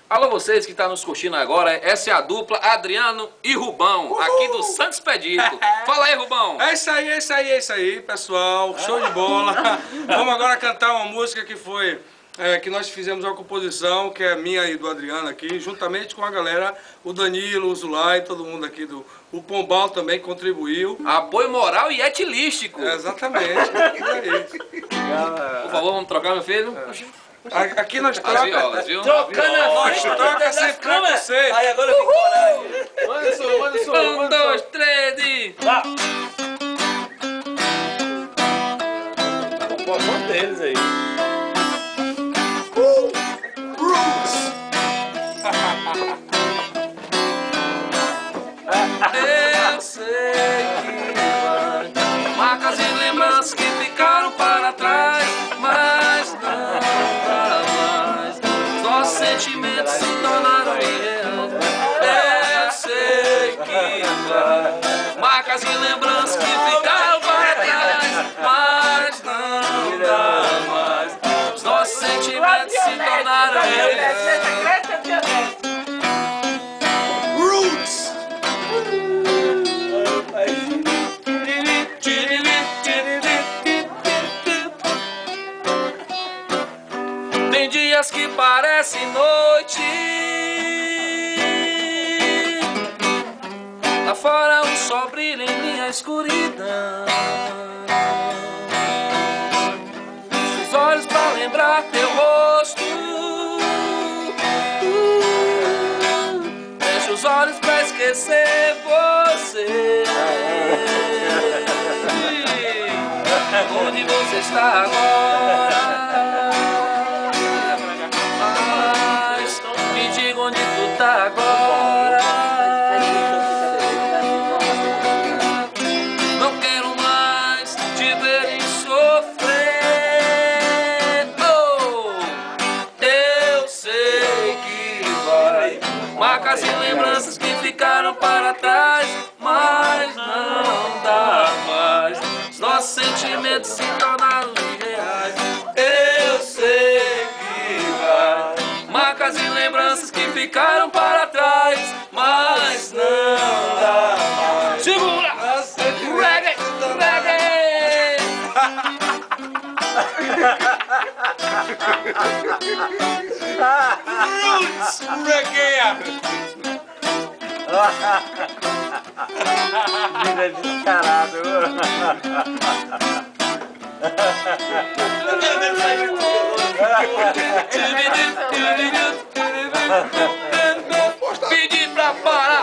Alô, vocês que estão nos curtindo agora, essa é a dupla Adriano e Rubão, aqui do Santo Expedito. Fala aí, Rubão. É isso aí, é isso aí, é isso aí, pessoal. Show de bola. Vamos agora cantar uma música que foi... que nós fizemos uma composição, que é minha e do Adriano aqui, juntamente com a galera, o Danilo, o Zulay, todo mundo aqui o Pombal também contribuiu. Apoio moral e etilístico. Exatamente. É isso. Por favor, vamos trocar, meu filho? Aqui nós As troca. violas, viu? Trocando a Nós troca sem preconceito. Aí agora eu tenho coragem. Manda o som, manda o som. 1, 2, 3 e... Tá. Qual deles aí? Eu sei que vai. Marcas e lembranças que ficaram para trás, mas não dá mais. Nossos sentimentos se tornaram irreais. Eu sei que vai. Marcas e lembranças que ficaram para trás, mas não dá mais. Nossos sentimentos se tornaram irreais. Tem dias que parecem noite, lá fora o sol brilha em minha escuridão. Os olhos pra lembrar teu rosto, fecho os olhos pra esquecer você. Onde você está agora? Me diga onde tu tá agora. Não quero mais te ver em sofrer. Oh, eu sei que vai. Marcas e lembranças que ficaram para trás, mas não dá mais. Nossos sentimentos se tornaram irreais. Eu sei que vai. Marcas e lembranças que ficaram para trás, mas não dá mais. Segura! Reggae! Reggae! Roots Reggae! Vida descarado. Pedi pra parar.